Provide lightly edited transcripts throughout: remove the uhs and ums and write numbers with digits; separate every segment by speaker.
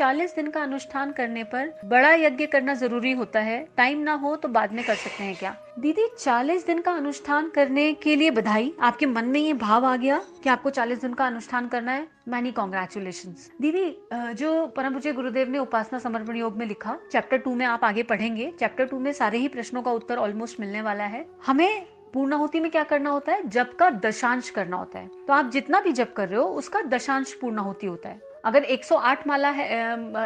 Speaker 1: 40 दिन का अनुष्ठान करने पर बड़ा यज्ञ करना जरूरी होता है, टाइम ना हो तो बाद में कर सकते हैं क्या? दीदी 40 दिन का अनुष्ठान करने के लिए बधाई। आपके मन में ये भाव आ गया कि आपको 40 दिन का अनुष्ठान करना है, मैनी कॉन्ग्रेचुलेशंस। दीदी जो परम पूज्य गुरुदेव ने उपासना समर्पण योग में लिखा, चैप्टर 2 में आप आगे पढ़ेंगे, चैप्टर 2 में सारे ही प्रश्नों का उत्तर ऑलमोस्ट मिलने वाला है। हमें पूर्णाहुति में क्या करना होता है? जप का दशांश करना होता है। तो आप जितना भी जप कर रहे हो उसका दशांश पूर्णाहुति होता है। अगर 108 माला है,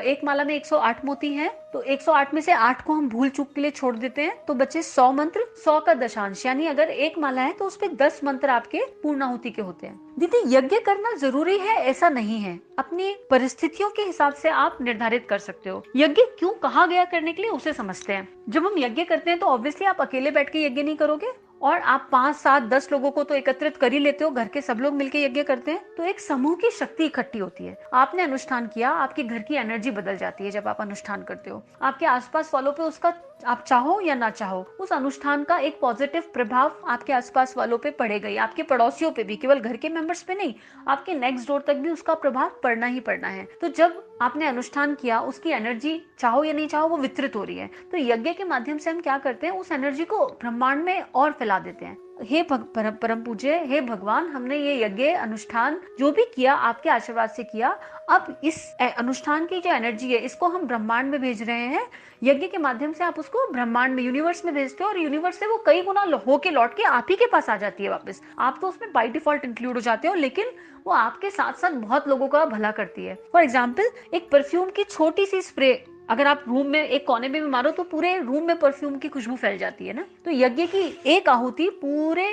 Speaker 1: एक माला में 108 मोती हैं, तो 108 में से 8 को हम भूल चूक के लिए छोड़ देते हैं, तो बचे 100 मंत्र, 100 का दशांश, यानी अगर एक माला है तो उसपे 10 मंत्र आपके पूर्णाहुति के होते हैं। दीदी यज्ञ करना जरूरी है ऐसा नहीं है, अपनी परिस्थितियों के हिसाब से आप निर्धारित कर सकते हो। यज्ञ क्यों कहा गया करने के लिए उसे समझते हैं। जब हम यज्ञ करते हैं तो ऑब्वियसली आप अकेले बैठ के यज्ञ नहीं करोगे, और आप 5, 7, 10 लोगों को तो एकत्रित कर ही लेते हो, घर के सब लोग मिलकर यज्ञ करते हैं, तो एक समूह की शक्ति इकट्ठी होती है। आपने अनुष्ठान किया, आपके घर की एनर्जी बदल जाती है जब आप अनुष्ठान करते हो। आपके आसपास वालों पे उसका, आप चाहो या ना चाहो, उस अनुष्ठान का एक पॉजिटिव प्रभाव आपके आसपास वालों पे पड़ेगा ही, आपके पड़ोसियों पे भी, केवल घर के मेंबर्स पे नहीं, आपके नेक्स्ट डोर तक भी उसका प्रभाव पड़ना ही पड़ना है। तो जब आपने अनुष्ठान किया, उसकी एनर्जी चाहो या नहीं चाहो वो वितरित हो रही है, तो यज्ञ के माध्यम से हम क्या करते हैं, उस एनर्जी को ब्रह्मांड में और फैला देते हैं। हे परम पूज्य, हे भगवान, हमने ये यज्ञ अनुष्ठान जो भी किया आपके आशीर्वाद से किया, अब इस अनुष्ठान की जो एनर्जी है इसको हम ब्रह्मांड में भेज रहे हैं। यज्ञ के माध्यम से आप उसको ब्रह्मांड में, यूनिवर्स में भेजते हो, और यूनिवर्स से वो कई गुना होके लौट के आप ही के पास आ जाती है वापस। आप तो उसमें बाय डिफॉल्ट इंक्लूड हो जाते हो, लेकिन वो आपके साथ साथ बहुत लोगों का भला करती है। फॉर एग्जाम्पल, एक परफ्यूम की छोटी सी स्प्रे अगर आप रूम में एक कोने में भी मारो तो पूरे रूम में परफ्यूम की खुशबू फैल जाती है ना। तो यज्ञ की एक आहुति पूरे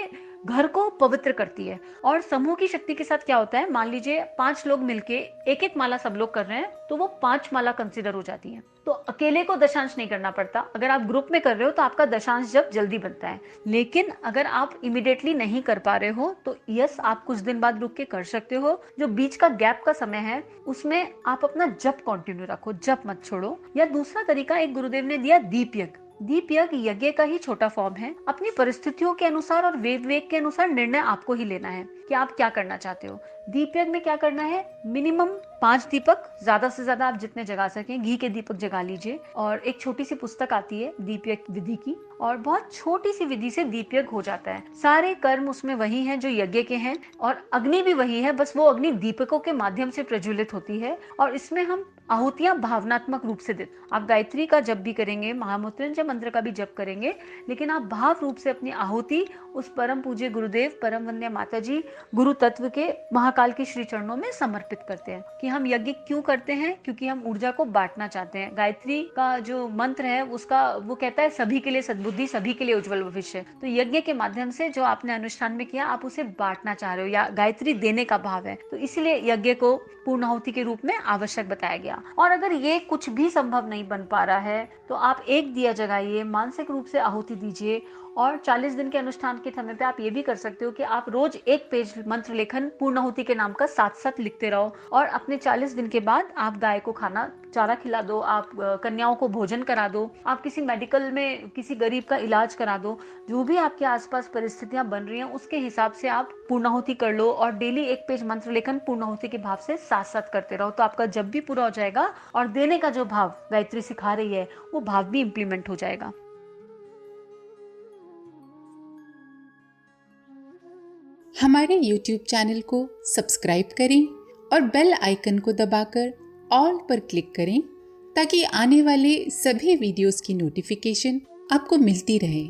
Speaker 1: घर को पवित्र करती है। और समूह की शक्ति के साथ क्या होता है, मान लीजिए 5 लोग मिलके एक एक माला सब लोग कर रहे हैं, तो वो 5 माला कंसिडर हो जाती है। तो अकेले को दशांश नहीं करना पड़ता। अगर आप ग्रुप में कर रहे हो तो आपका दशांश जब जल्दी बनता है, लेकिन अगर आप इमिडिएटली नहीं कर पा रहे हो तो यस, आप कुछ दिन बाद रुक के कर सकते हो। जो बीच का गैप का समय है उसमें आप अपना जप कंटिन्यू रखो, जप मत छोड़ो। या दूसरा तरीका एक गुरुदेव ने दिया, दीप यज्ञ। दीप यज्ञ यज्ञ का ही छोटा फॉर्म है। अपनी परिस्थितियों के अनुसार और वेद वेग के अनुसार निर्णय आपको ही लेना है कि आप क्या करना चाहते हो। दीप यज्ञ में क्या करना है, मिनिमम 5 दीपक, ज्यादा से ज्यादा आप जितने जगा सकें, घी के दीपक जगा लीजिए। और एक छोटी सी पुस्तक आती है दीप यज्ञ विधि की, और बहुत छोटी सी विधि से दीप यज्ञ हो जाता है। सारे कर्म उसमें वही हैं जो यज्ञ के हैं, और अग्नि भी वही है, बस वो अग्नि दीपकों के माध्यम से प्रज्वलित होती है। और इसमें हम आहुतियां भावनात्मक रूप से देते। आप गायत्री का जप भी करेंगे, महामृत्युंजय मंत्र का भी जप करेंगे, लेकिन आप भाव रूप से अपनी आहुति उस परम पूज्य गुरुदेव, परम वंद्य माता जी, गुरु तत्व के महाकाल के श्री चरणों में समर्पित करते हैं। कि हम यज्ञ क्यों करते हैं, क्योंकि हम ऊर्जा को बांटना चाहते हैं। गायत्री का जो मंत्र है उसका, वो कहता है सभी के लिए सद्बुद्धि, सभी के लिए उज्जवल भविष्य। तो यज्ञ के माध्यम से जो आपने अनुष्ठान में किया, आप उसे बांटना चाह रहे हो, या गायत्री देने का भाव है, तो इसलिए यज्ञ को पूर्णाहुति के रूप में आवश्यक बताया गया। और अगर ये कुछ भी संभव नहीं बन पा रहा है तो आप एक दिया जगाइए, मानसिक रूप से आहुति दीजिए। और 40 दिन के अनुष्ठान के समय पे आप ये भी कर सकते हो कि आप रोज एक पेज मंत्र लेखन पूर्णाहुति के नाम का साथ साथ लिखते रहो। और अपने 40 दिन के बाद आप गाय को खाना चारा खिला दो, आप कन्याओं को भोजन करा दो, आप किसी मेडिकल में किसी गरीब का इलाज करा दो। जो भी आपके आसपास परिस्थितियां बन रही हैं उसके हिसाब से आप पूर्णाहुति कर लो, और डेली एक पेज मंत्र लेखन पूर्णाहुति के भाव से साथ साथ करते रहो। तो आपका जब भी पूरा हो जाएगा, और देने का जो भाव गायत्री सिखा रही है वो भाव भी इम्प्लीमेंट हो जाएगा।
Speaker 2: हमारे YouTube चैनल को सब्सक्राइब करें और बेल आइकन को दबाकर ऑल पर क्लिक करें, ताकि आने वाले सभी वीडियोस की नोटिफिकेशन आपको मिलती रहे।